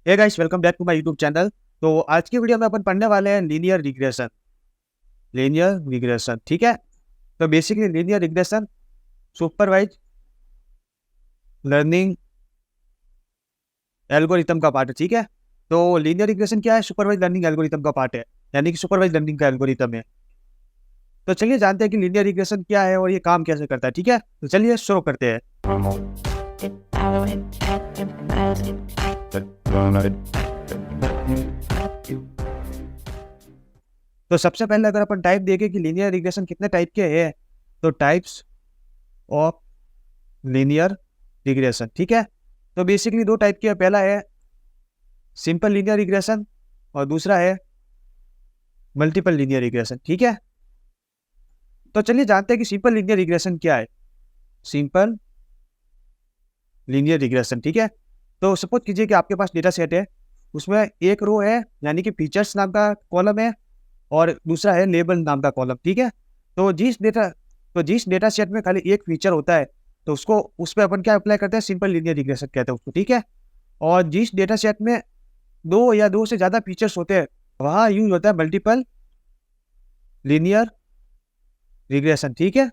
Hey guys, welcome back to my YouTube channel. तो आज की वीडियो में अपन पढ़ने वाले हैं लीनियर रिग्रेशन। ठीक है। तो basically linear regression supervise learning algorithm का पार्ट है। ठीक है। तो लीनियर रिग्रेशन क्या है? सुपरवाइज लर्निंग एल्गोरिथम का पार्ट है, यानी कि सुपरवाइज लर्निंग का एल्गोरिथम है। तो चलिए जानते हैं कि लीनियर रिग्रेशन क्या है और ये काम कैसे करता है। ठीक है, तो चलिए शुरू करते हैं। तो सबसे पहले अगर अपन टाइप देखें कि लीनियर रिग्रेशन कितने टाइप के हैं, तो टाइप्स ऑफ लीनियर रिग्रेशन। ठीक है। तो बेसिकली दो टाइप के हैं। पहला है सिंपल लीनियर रिग्रेशन और दूसरा है मल्टीपल लीनियर रिग्रेशन। ठीक है। तो चलिए जानते हैं कि सिंपल लीनियर रिग्रेशन क्या है। सिंपल लीनियर रिग्रेशन, ठीक है। तो सपोज कीजिए कि आपके पास डेटा सेट है, उसमें एक रो है यानी कि फीचर्स नाम का कॉलम है और दूसरा है लेबल नाम का कॉलम। ठीक है। तो जिस डेटा सेट में खाली एक फीचर होता है तो उसको उस पर अपन क्या अप्लाई करते हैं? सिंपल लीनियर रिग्रेशन कहते हैं उसको। ठीक है। और जिस डेटा सेट में दो या दो से ज्यादा फीचर्स होते हैं वहां यूज होता है मल्टीपल लीनियर रिग्रेशन। ठीक है।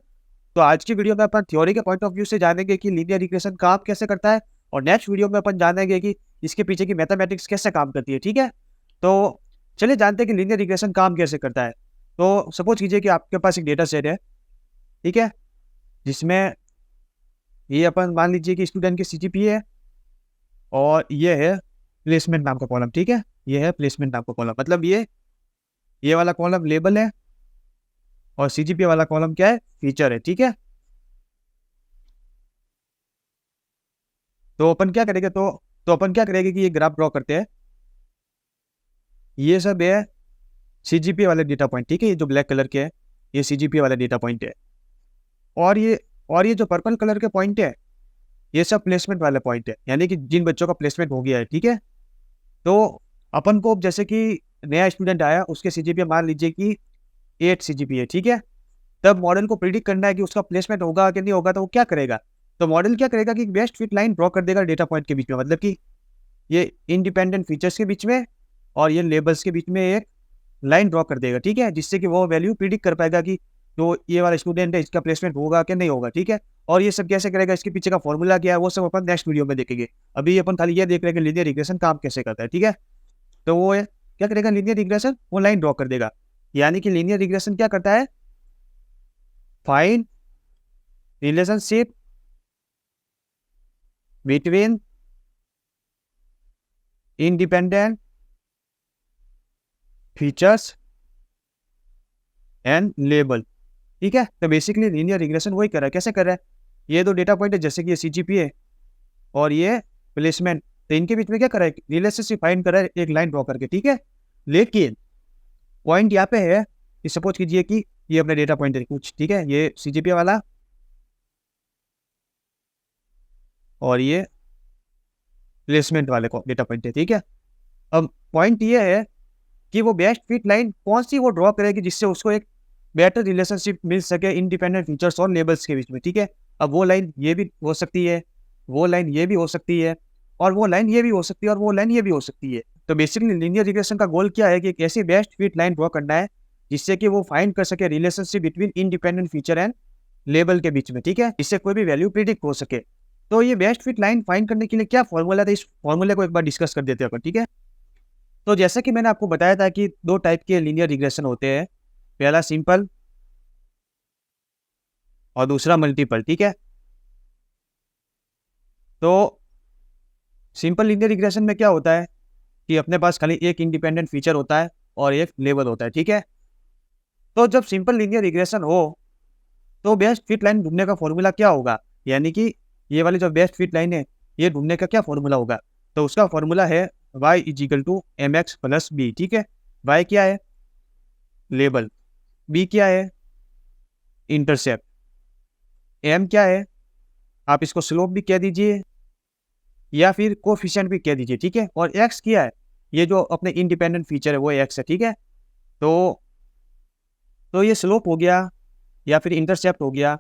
तो आज की वीडियो में अपन थ्योरी के पॉइंट ऑफ व्यू से जानेंगे कि लीनियर रिग्रेशन काम कैसे करता है, और नेक्स्ट वीडियो में अपन जानेंगे कि इसके पीछे की मैथमेटिक्स कैसे काम करती है। ठीक है। तो चलिए जानते हैं कि लीनियर रिग्रेशन काम कैसे करता है। तो सपोज कीजिए कि आपके पास एक डेटा सेट है, ठीक है, जिसमें ये अपन मान लीजिए कि स्टूडेंट की सीजीपीए है और ये है प्लेसमेंट नाम का कॉलम। ठीक है। ये है प्लेसमेंट नाम का कॉलम, मतलब ये वाला कॉलम लेबल है और सीजीपीए वाला कॉलम क्या है? फीचर है। ठीक है। तो अपन क्या करेंगे तो अपन क्या करेंगे कि ये ग्राफ ड्रॉ करते हैं। ये सब है सीजीपीए वाले डेटा पॉइंट। ठीक है। ये जो ब्लैक कलर के है ये सीजीपीए वाले डेटा पॉइंट है, और ये जो पर्पल कलर के पॉइंट है ये सब प्लेसमेंट वाले पॉइंट है, यानी कि जिन बच्चों का प्लेसमेंट हो गया है। ठीक है। तो अपन को जैसे कि नया स्टूडेंट आया, उसके सीजीपीए मान लीजिए कि 8 सीजीपीए। ठीक है। तब मॉडल को प्रिडिक्ट करना है कि उसका प्लेसमेंट होगा कि नहीं होगा, तो वो क्या करेगा? तो मॉडल क्या करेगा कि बेस्ट फिट लाइन ड्रॉ कर देगा डेटा पॉइंट के बीच में, मतलब कि ये इंडिपेंडेंट फीचर्स के बीच में और ये लेबल्स के बीच में एक लाइन ड्रॉ कर देगा। ठीक है। जिससे कि वो वैल्यू प्रिडिक्ट कर पाएगा कि जो ये वाला स्टूडेंट है इसका प्लेसमेंट होगा कि नहीं होगा। ठीक है। और ये सब कैसे करेगा, इसके पीछे का फॉर्मूला क्या है, वो सब अपन नेक्स्ट वीडियो में देखेंगे। अभी अपन खाली ये देख रहे हैं कि लीनियर रिग्रेशन काम कैसे करता है। ठीक है। तो वो क्या करेगा? लीनियर रिग्रेशन वो लाइन ड्रॉ कर देगा, यानी कि लीनियर रिग्रेशन क्या करता है? Find relationship between independent features and label. ठीक है। तो बेसिकली लीनियर रिग्रेशन वही कर रहा है। कैसे कर रहा है? ये दो डेटा पॉइंट है, जैसे कि ये सीजीपीए और ये प्लेसमेंट, तो इनके बीच में क्या कर रहा है? रिलेशनशिप फाइंड कर रहा है एक लाइन ड्रॉ करके। ठीक है। लेकिन पॉइंट यहाँ पे है कि सपोज कीजिए कि ये अपना डेटा पॉइंट है कुछ, ठीक है, ये सीजीपीए वाला और ये प्लेसमेंट वाले को डेटा पॉइंट है। ठीक है। अब पॉइंट ये है कि वो बेस्ट फिट लाइन कौन सी वो ड्रॉ करेगी जिससे उसको एक बेटर रिलेशनशिप मिल सके इंडिपेंडेंट फीचर्स और लेबल्स के बीच में। ठीक है। अब वो लाइन ये भी हो सकती है, वो लाइन ये भी हो सकती है, और वो लाइन ये भी हो सकती है, और वो लाइन ये भी हो सकती है। तो बेसिकली लीनियर रिग्रेशन का गोल क्या है कि एक ऐसी बेस्ट फिट लाइन ड्रॉ करना है जिससे कि वो फाइंड कर सके relationship between independent feature and label के बीच में। ठीक है। इससे कोई भी वैल्यू प्रिडिक्ट हो सके। तो ये बेस्ट फिट लाइन फाइंड करने के लिए क्या फॉर्मूला था, इस फॉर्मूले को एक बार डिस्कस कर देते हैं अपन। ठीक है। तो जैसा कि मैंने आपको बताया था कि दो टाइप के लीनियर रिग्रेशन होते हैं, पहला सिंपल और दूसरा मल्टीपल। ठीक है। तो सिंपल लीनियर रिग्रेशन में क्या होता है कि अपने पास खाली एक इंडिपेंडेंट फीचर होता है और एक लेबल होता है। ठीक है। तो जब सिंपल लीनियर रिग्रेशन हो तो बेस्ट फिट लाइन ढूंढने का फॉर्मूला क्या होगा, यानी कि ये वाली जो बेस्ट फिट लाइन है ये ढूंढने का क्या फॉर्मूला होगा? तो उसका फॉर्मूला है y = mx + b। ठीक है। y क्या है? लेबल। b क्या है? इंटरसेप्ट। m क्या है? आप इसको स्लोप भी कह दीजिए या फिर कोफिशिएंट भी कह दीजिए। ठीक है। और x क्या है? ये जो अपने इंडिपेंडेंट फीचर है वो x है। ठीक है। तो ये स्लोप हो गया या फिर इंटरसेप्ट हो गया।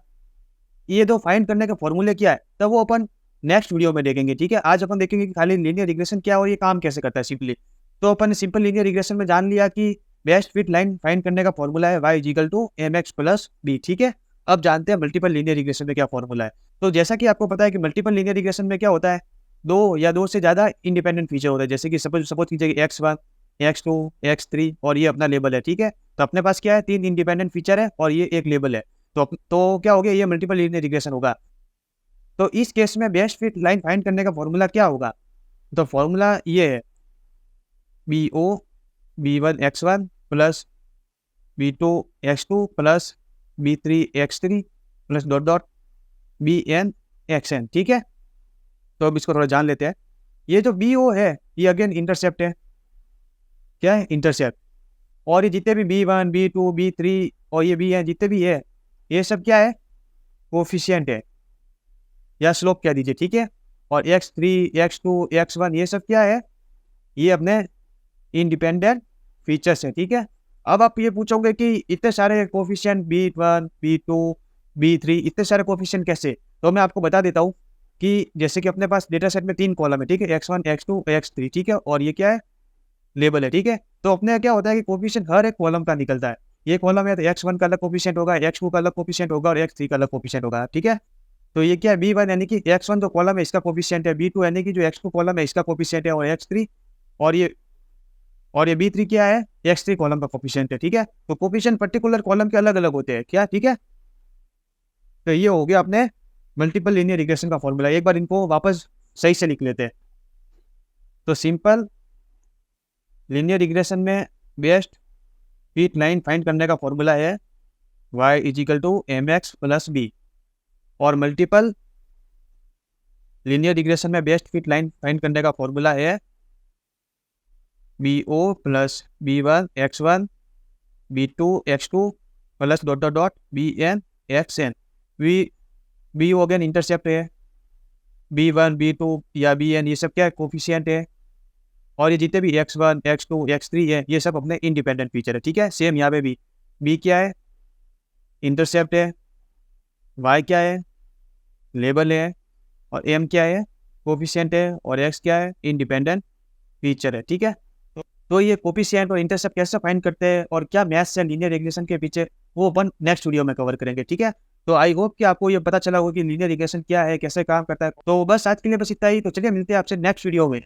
ये दो फाइंड करने के फॉर्मूले क्या है? तब वो अपन नेक्स्ट वीडियो में देखेंगे, ठीक है। आज अपन देखेंगे कि खाली लीनियर रिग्रेशन क्या है और ये काम कैसे करता है सिंपली। तो अपन सिंपल लीनियर रिग्रेशन में जान लिया कि बेस्ट फिट लाइन फाइंड करने का फॉर्मूला है y equal to mx plus b, ठीक है। अब जानते हैं मल्टीपल लीनियर रिग्रेशन में क्या फॉर्मूला है। तो जैसा कि आपको पता है कि मल्टीपल लीनियर रिग्रेशन में क्या होता है, दो या दो से ज्यादा इंडिपेंडेंट फीचर होता है। जैसे कि सपोज कीजिए x1, x2, x3 और ये अपना लेबल है, ठीक है। तो अपने पास क्या है, 3 इंडिपेंडेंट फीचर है और ये एक लेबल है। तो क्या हो गया, ये मल्टीपल लीनियर रिग्रेशन होगा। तो इस केस में बेस्ट फिट लाइन फाइंड करने का फॉर्मूला क्या होगा, तो फॉर्मूला ये है BO B1 x1 plus B2 x2 plus B3 x3 plus dot dot BN xn, ठीक है। तो अब इसको थोड़ा जान लेते हैं। ये जो BO है ये अगेन इंटरसेप्ट है, क्या है, इंटरसेप्ट। और ये जितने भी B1 B2 B3 और ये B है, जितने भी है ये सब क्या है, कोफिशिएंट है या स्लोप कह दीजिए, ठीक है। और x3 x2 x1 ये सब क्या है, ये अपने इंडिपेंडेंट फीचर्स हैं, ठीक है। अब आप ये पूछोगे कि इतने सारे कोफिशिएंट B1 B2 B3 इतने सारे कोफिशिएंट कैसे, तो मैं आपको बता देता हूँ कि जैसे कि अपने पास डेटा सेट में 3 कॉलम है, ठीक है, x1 x2 x3, ठीक है। और ये क्या है, लेबल है, ठीक है। तो अपने क्या होता है कि कोफिशिएंट हर एक कॉलम का निकलता है। ये कॉलम है तो x1 का अलग कोफिशिएंट होगा, x2 का अलग कोफिशिएंट होगा और x3 का अलग कोफिशिएंट होगा, ठीक है। तो ये क्या है, B1 यानी कि x1 जो कॉलम है इसका कोफिशिएंट है, B2 यानी कि जो x2 कॉलम है इसका कोफिशिएंट है, और x3 और ये B3 क्या है, x3 कॉलम का कोफिशिएंट है, ठीक है। तो कोफिशिएंट पर्टिकुलर कॉलम के अलग अलग होते हैं क्या, ठीक है। तो ये हो गया अपने मल्टीपल लीनियर रिग्रेशन का फॉर्मूला। एक बार इनको वापस सही से लिख लेते हैं। तो सिंपल लीनियर रिग्रेशन में बेस्ट फिट लाइन फाइंड करने का फॉर्मूला है y equal to mx plus b। और मल्टीपल लीनियर रिग्रेशन में बेस्ट फिट लाइन फाइंड करने का फॉर्मूला है BO plus B1 x1 B2 x2 plus dot dot dot BN xn। BO again intercept है, B1 B2 या BN ये सब क्या है, कोफिशिएंट है। और ये जितने भी x1 x2 x3 है ये सब अपने इंडिपेंडेंट फीचर है, ठीक है। सेम यहाँ पे भी B क्या है, इंटरसेप्ट है, Y क्या है, लेबल है, और M क्या है, कोफिशिएंट है, और X क्या है, इंडिपेंडेंट फीचर है, ठीक है। तो ये कोफिशिएंट और इंटरसेप्ट कैसे फाइंड करते हैं और क्या मैथ्स है लीनियर रिग्रेशन के पीछे, वो अपन नेक्स्ट वीडियो में कवर करेंगे, ठीक है। तो आई होप कि आपको ये पता चला होगा कि लीनियर रिग्रेशन क्या है, कैसे काम करता है। तो बस आज के लिए बस इतना ही। तो चलिए मिलते हैं आपसे नेक्स्ट वीडियो में।